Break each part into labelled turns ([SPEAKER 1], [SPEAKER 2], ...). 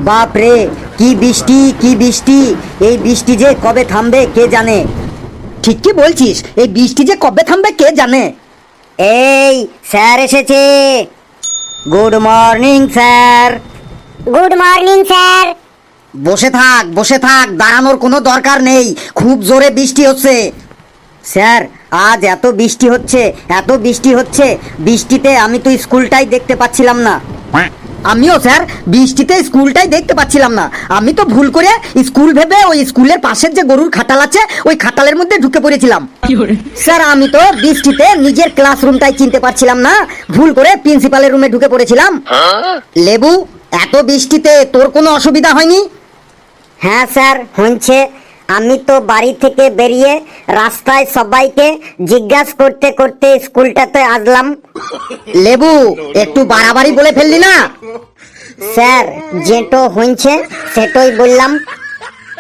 [SPEAKER 1] বাপ রে, কি বৃষ্টি কি বৃষ্টি! এই বৃষ্টি যে কবে থামবে কে জানে। ঠিক কি বলছিস, এই বৃষ্টি যে কবে থামবে কে জানে। এই স্যার এসেছে। Good morning sir.
[SPEAKER 2] Good morning sir.
[SPEAKER 1] বসে থাক বসে থাক, দাঁড়ানোর কোনো দরকার নেই, খুব জোরে বৃষ্টি হচ্ছে। স্যার, আজ এত বৃষ্টি হচ্ছে এত বৃষ্টি হচ্ছে, বৃষ্টিতে আমি তো স্কুলটাই দেখতে পাচ্ছিলাম না। আমিও স্যার, বৃষ্টিতে স্কুলটাই দেখতে পাচ্ছিলাম না। আমি তো ভুল করে স্কুল ভেবে ওই স্কুলের পাশের যে গরুর খাটাল আছে ওই খাটালের মধ্যে ঢুকে পড়েছিলাম। স্যার, আমি তো বৃষ্টিতে নিজের ক্লাসরুমটাই চিনতে পারছিলাম না, ভুল করে প্রিন্সিপালের রুমে ঢুকে পড়েছিলাম। লেবু, এত বৃষ্টিতে তোর কোনো অসুবিধা হয়নি?
[SPEAKER 2] হ্যাঁ স্যার, হচ্ছে। আমি তো বাড়ি থেকে বেরিয়ে রাস্তায় সবাইকে জিজ্ঞাসা করতে করতে স্কুলটাতে আসলাম।
[SPEAKER 1] লেবু, একটু বাড়াবাড়ি বলে ফেললি না?
[SPEAKER 2] স্যার, যেটো হচ্ছে সেটাই বললাম।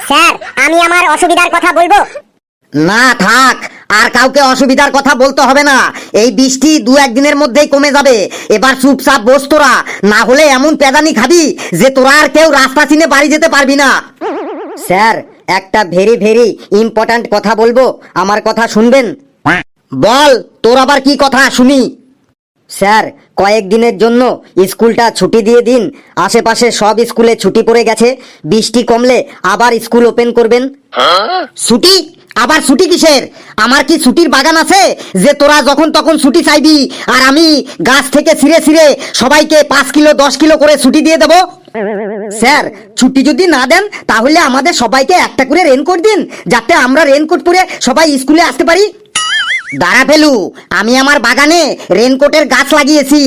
[SPEAKER 2] স্যার, আমি আমার অসুবিধার কথা বলবো?
[SPEAKER 1] না থাক, আর কাউকে অসুবিধার কথা বলতে হবে না। এই বৃষ্টি দু একদিনের মধ্যেই কমে যাবে। এবার চুপচাপ বস তোরা, না হলে এমন পেদানি খাবি যে তোরা আর কেউ রাস্তা চিনে বাড়ি যেতে পারবি না। স্যার, একটা ভেরি ভেরি ইম্পর্ট্যান্ট কথা বলবো, আমার কথা শুনবেন? বল, তোর আবার কি কথা শুনি। স্যার, কয়েকদিনের জন্য স্কুলটা ছুটি দিয়ে দিন। আশেপাশে সব স্কুলে ছুটি পড়ে গেছে, বৃষ্টি কমলে আবার স্কুল ওপেন করবেন। ছুটি? আবার ছুটি কিসের? আমার কি ছুটির বাগান আছে যে তোরা যখন তখন ছুটি চাইবি আর আমি গাছ থেকে ছিঁড়ে ছিঁড়ে সবাইকে 5 কিলো 10 কিলো করে ছুটি দিয়ে দেবো? স্যার, ছুটি যদি না দেন তাহলে আমাদের সবাইকে একটা করে রেনকোট দিন, যাতে আমরা রেনকোট পরে সবাই স্কুলে আসতে পারি। দাঁড়া ফেলু, আমি আমার বাগানে রেনকোটের গাছ লাগিয়েছি,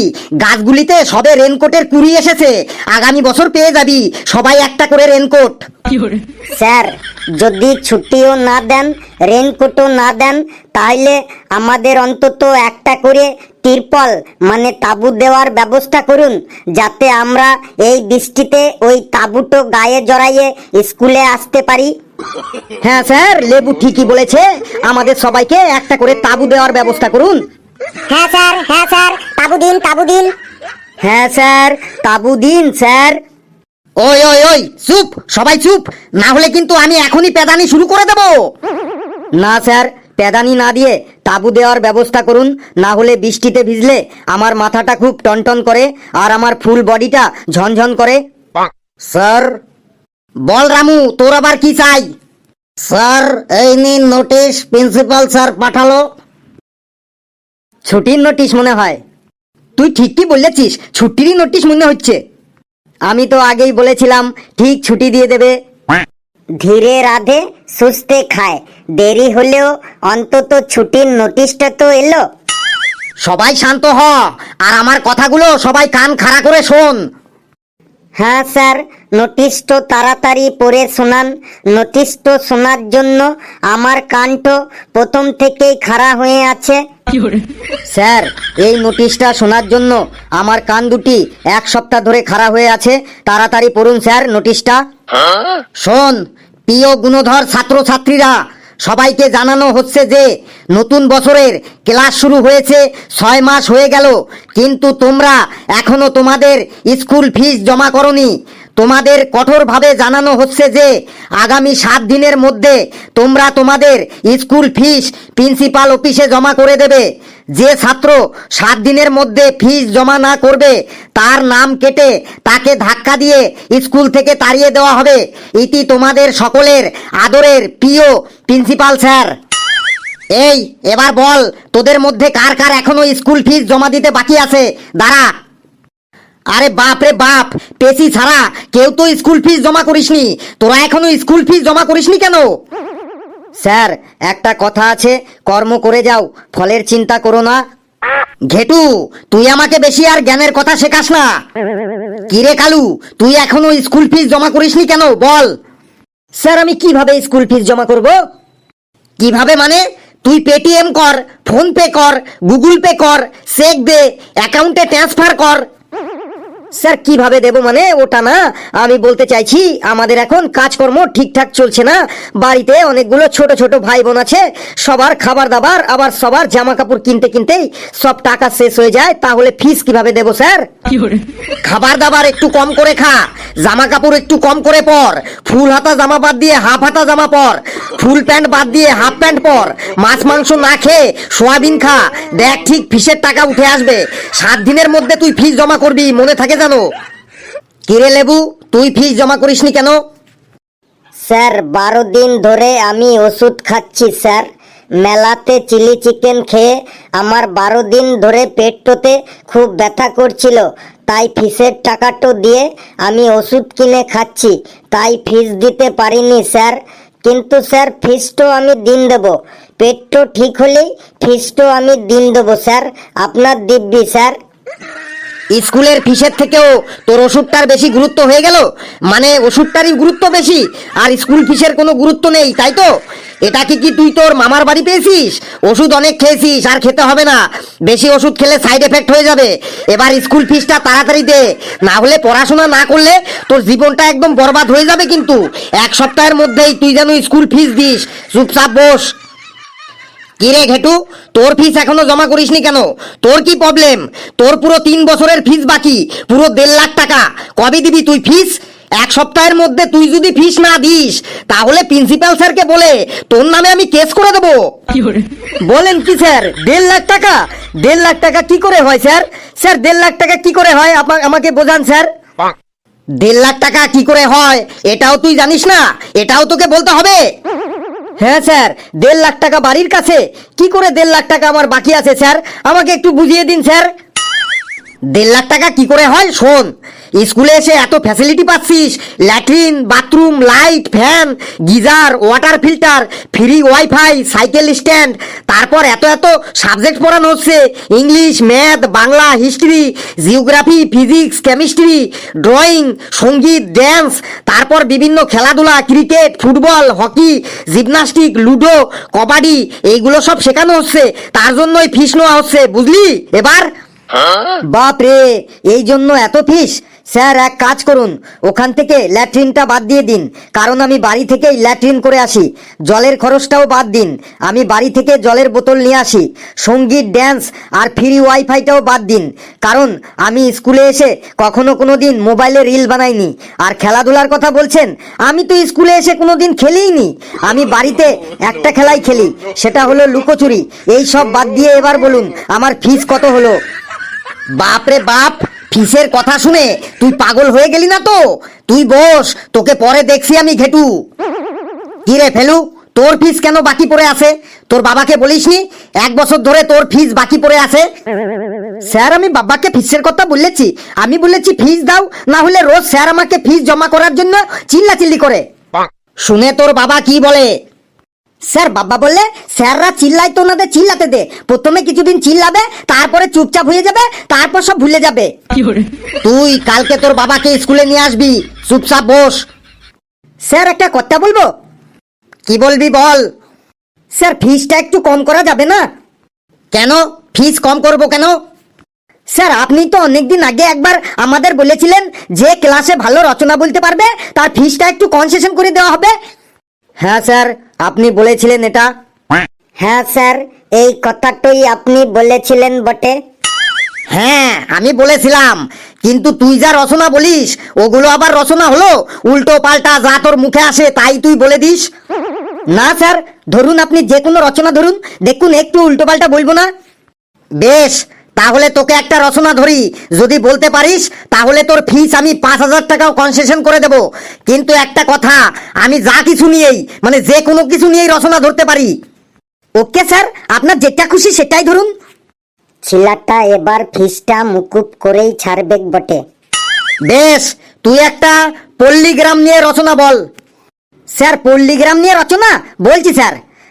[SPEAKER 1] গাছগুলিতে সবে রেনকোটের কুড়ি এসেছে, আগামী বছর পেয়ে যাবি সবাই একটা করে রেনকোট।
[SPEAKER 2] স্যার, যদি ছুটিও না দেন, রেনকোটও না দেন, তাহলে আমাদের অন্তত একটা করে তিরপল মানে তাঁবু দেওয়ার ব্যবস্থা করুন, যাতে আমরা এই বৃষ্টিতে ওই তাঁবুটো গায়ে জড়াইয়ে স্কুলে আসতে পারি।
[SPEAKER 1] হ্যাঁ স্যার, লেবু ঠিকই বলেছে, আমাদের সবাইকে একটা করে তাঁবু দেওয়ার ব্যবস্থা করুন।
[SPEAKER 2] হ্যাঁ স্যার, হ্যাঁ স্যার, তাঁবু দিন তাঁবু দিন।
[SPEAKER 1] হ্যাঁ স্যার, তাঁবু দিন স্যার। ওই ওই ওই, চুপ, সবাই চুপ, না হলে কিন্তু আমি এখনই পেদানি শুরু করে দেব। না স্যার, পেদানি না দিয়ে তাঁবু দেওয়ার ব্যবস্থা করুন, না হলে বৃষ্টিতে ভিজলে আমার মাথাটা খুব টনটন করে আর আমার ফুল বডিটা ঝনঝন করে। স্যার, বল রামু, তোর আবার কি চাই? স্যার, এই নিন নোটিশ, প্রিন্সিপাল স্যার পাঠালো। ছুটির নোটিশ মনে হয়। তুই ঠিক কি বলেছিস, ছুটিরই নোটিশ মনে হচ্ছে। আমি তো আগেই বলেছিলাম ঠিক ছুটি দিয়ে দেবে।
[SPEAKER 2] ধীরে রাধে সুস্থে খায়, দেরি হলেও অন্তত ছুটির নোটিশটা তো এলো।
[SPEAKER 1] সবাই শান্ত হ, আর আমার কথাগুলো সবাই কান খাড়া করে শোন।
[SPEAKER 2] হ্যাঁ স্যার, নোটিশ তো তাড়াতাড়ি পড়ে শোনান। নোটিশ তো শোনার জন্য আমার কানটো প্রথম থেকেই খাড়া হয়ে আছে।
[SPEAKER 1] স্যার, এই নোটিশটা শোনার জন্য আমার কান দুটি 1 সপ্তাহ ধরে খাড়া হয়ে আছে, তাড়াতাড়ি পড়ুন স্যার নোটিশটা। শোন, প্রিয় গুণধর ছাত্রছাত্রীরা, সবাইকে জানানো হচ্ছে যে নতুন বছরের ক্লাস শুরু হয়েছে 6 মাস হয়ে গেল, কিন্তু তোমরা এখনো তোমাদের স্কুল ফিস জমা করনি। তোমাদের কঠোরভাবে জানানো হচ্ছে যে আগামী 7 দিনের মধ্যে তোমরা তোমাদের স্কুল ফিস প্রিন্সিপাল অফিসে জমা করে দেবে। যে ছাত্র 7 দিনের মধ্যে ফিস জমা না করবে তার নাম কেটে তাকে ধাক্কা দিয়ে স্কুল থেকে তাড়িয়ে দেওয়া হবে। এটি তোমাদের সকলের আদরের প্রিয় প্রিন্সিপাল স্যার। এই, এবার বল, তোদের মধ্যে কার কার এখনো স্কুল ফিস জমা দিতে বাকি আছে? দাঁড়া। আরে বাপ রে বাপ, পেশি ছাড়া কেউ তো স্কুল ফিস জমা করিসনি। তোরা এখনো স্কুল ফিস জমা করিসনি কেন? স্যার, একটা কথা আছে, কর্ম করে যাও, ফলের চিন্তা করো না। ঘেটু, তুই আমাকে বেশি আর জ্ঞানের কথা শেখাস না। কিরে কালু, তুই এখনো স্কুল ফিস জমা করিসনি কেন বল? স্যার, আমি কিভাবে স্কুল ফিস জমা করব? কিভাবে মানে? তুই পেটিএম কর, ফোন পে কর, গুগল পে কর, চেক দে, অ্যাকাউন্টে ট্রান্সফার কর। স্যার কিভাবে দেব মানে ওটা না, আমি বলতে চাইছি আমাদের এখন কাজকর্ম ঠিকঠাক চলছে না, বাড়িতে অনেকগুলো ছোট ছোট ভাই বোন আছে, সবার খাবার দাবার আবার সবার জামা কাপড় কিনতে কিনতেই সব টাকা শেষ হয়ে যায়, তাহলে ফিস কিভাবে দেব স্যার? খাবার দাবার একটু কম করে খা, জামা কাপড় একটু কম করে পর, ফুল হাতা জামা বাদ দিয়ে হাফ হাতা জামা পর, ফুল প্যান্ট বাদ দিয়ে হাফ প্যান্ট পর, মাছ মাংস না খেয়ে সোয়াবিন খা, দেখ ঠিক ফিসের টাকা উঠে আসবে। 7 দিনের মধ্যে তুই ফিস জমা করবি, মনে থাকে জানো। কিরে লেবু, তুই ফিস জমা করিসনি কেন?
[SPEAKER 2] স্যার 12 দিন ধরে আমি ওষুধ খাচ্ছি স্যার। মেলাতে চিলি চিকেন খেয়ে আমার 12 দিন ধরে পেটটোতে খুব ব্যথা করছিল, তাই ফিসের টাকাটো দিয়ে আমি ওষুধ কিনে খাচ্ছি, তাই ফিস দিতে পারিনি স্যার। কিন্তু স্যার ফিসটো আমি দিন দেব, পেটটো ঠিক হলেই ফিসটো আমি দিন দেবো স্যার, আপনার দিব্যি স্যার।
[SPEAKER 1] স্কুলের ফিসের থেকেও তোর ওষুধটার বেশি গুরুত্ব হয়ে গেল, মানে ওষুধটারই গুরুত্ব বেশি আর স্কুল ফিসের কোনো গুরুত্ব নেই, তাই তো? এটা কি তুই তোর মামার বাড়ি পেয়েছিস? ওষুধ অনেক খেয়েছিস, আর খেতে হবে না, বেশি ওষুধ খেলে সাইড এফেক্ট হয়ে যাবে। এবার স্কুল ফিসটা তাড়াতাড়ি দে, না হলে পড়াশোনা না করলে তোর জীবনটা একদম বরবাদ হয়ে যাবে। কিন্তু 1 সপ্তাহের মধ্যেই তুই যেন স্কুল ফিস দিস। চুপচাপ বস। কিরে ঘেটু, তোর ফিস এখনো জমা করিসনি কেন? তোর কি প্রবলেম? তোর পুরো 3 বছরের ফিস বাকি, পুরো 1.5 লাখ টাকা। কবে দিবি তুই ফিস? 1 সপ্তাহের মধ্যে তুই যদি ফিস না দিস তাহলে প্রিন্সিপাল স্যারকে বলে তোর নামে আমি কেস করে দেবো। বলেন কি স্যার? 1.5 লাখ টাকা? 1.5 লাখ টাকা কি করে হয় স্যার? স্যার 1.5 লাখ টাকা কি করে হয় আমাকে বোঝান স্যার। 1.5 লাখ টাকা কি করে হয় এটাও তুই জানিস না? এটাও তোকে বলতে হবে? হ্যাঁ স্যার, 1.5 লাখ টাকা বাড়ির কাছে, কি করে 1.5 লাখ টাকা আমার বাকি আছে স্যার? আমাকে একটু বুঝিয়ে দিন স্যার। 1.5 লাখ টাকা কি করে হয় শোন, স্কুলে এসে এত ফ্যাসিলিটি পাচ্ছিস, latrine, bathroom, light, fan, geyser, water filter, free wifi, cycle stand, তারপর এত এত সাবজেক্ট পড়ানো হচ্ছে, English, math, Bangla, history, geography, physics, chemistry, drawing, সঙ্গীত, ড্যান্স, তারপর বিভিন্ন খেলাধুলা, cricket, football, hockey, gymnastic, ludo, kabaddi, এইগুলো সব শেখানো হচ্ছে, তার জন্যই ফিস নেওয়া হচ্ছে, বুঝলি? এবার বাপ রে, এই জন্য এত ফিস? স্যার এক কাজ করুন, ওখান থেকে ল্যাট্রিনটা বাদ দিয়ে দিন, কারণ আমি বাড়ি থেকেই ল্যাট্রিন করে আসি। জলের খরচটাও বাদ দিন, আমি বাড়ি থেকে জলের বোতল নিয়ে আসি। সঙ্গীত, ড্যান্স আর ফ্রি ওয়াইফাইটাও বাদ দিন, কারণ আমি স্কুলে এসে কখনো কোনো দিন মোবাইলে রিল বানাইনি। আর খেলাধুলার কথা বলছেন, আমি তো স্কুলে এসে কোনো দিন খেলিইনি, আমি বাড়িতে একটা খেলাই খেলি, সেটা হলো লুকোচুরি। এই সব বাদ দিয়ে এবার বলুন আমার ফিস কত হলো? বাপ রে বাপ, ফিসের কথা শুনে তুই পাগল হয়ে গেলি না তো? তুই বস, তোকে পরে দেখছি আমি ঘেটু। কি রে ফেলু, তোর ফিস কেন বাকি পড়ে আছে? তোর বাবাকে বলিসনি 1 বছর ধরে তোর ফিস বাকি পড়ে আছে? স্যার আমি বাবাকে ফিসের কথা বলেছি, আমি বলেছি ফিস দাও, না হলে রোজ স্যার আমাকে ফিস জমা করার জন্য চিল্লাচিল্লি করে। শুনে তোর বাবা কি বলে? স্যার বাবা বললে স্যাররা চিল্লাই তো ওনাদের চিল্লাতে দে, প্রথমে কিছুদিন চিল্লাবে, তারপরে চুপচাপ হয়ে যাবে, তারপর সব ভুলে যাবে। তুই কালকে তোর বাবাকে স্কুলে নিয়ে আসবি, চুপচাপ বস। স্যার একটা কথা বলবো। কি বলবি বল। স্যার ফিসটা একটু কম করা যাবে না? কেন ফিস কম করব কেন? স্যার আপনি তো অনেকদিন আগে একবার আমাদের বলেছিলেন যে ক্লাসে ভালো রচনা বলতে পারবে তার ফিসটা একটু কনসেশন করে দেওয়া হবে। হ্যাঁ স্যার, আপনি বলেছিলেন এটা।
[SPEAKER 2] হ্যাঁ স্যার, এই কথাটাই আপনি বলেছিলেন বটে।
[SPEAKER 1] হ্যাঁ আমি বলেছিলাম, কিন্তু তুই যা রচনা বলিস ওগুলো আবার রচনা হলো? উল্টো পাল্টা যা তোর মুখে আসে তাই তুই বলে দিস। না স্যার, ধরুন আপনি যে কোনো রচনা ধরুন, দেখুন একটু উল্টো পাল্টা বলবো না। বেশ, তাহলে তোকে একটা রচনা ধরি, যদি বলতে পারিস তাহলে তোর ফিস আমি 5,000 টাকাও কনসেশন করে দেব। কিন্তু একটা কথা, আমি যা কিছু নিয়েই মানে যে কোনো কিছু নিয়েই রচনা ধরতে পারি। ওকে স্যার, আপনার যেটা খুশি সেটাই ধরুন।
[SPEAKER 2] ছেলেটা এবার ফিসটা মুকুব করেই ছাড়বে বটে।
[SPEAKER 1] বেশ, তুই একটা পল্লীগ্রাম নিয়ে রচনা বল। স্যার পল্লীগ্রাম নিয়ে রচনা বলছি স্যার।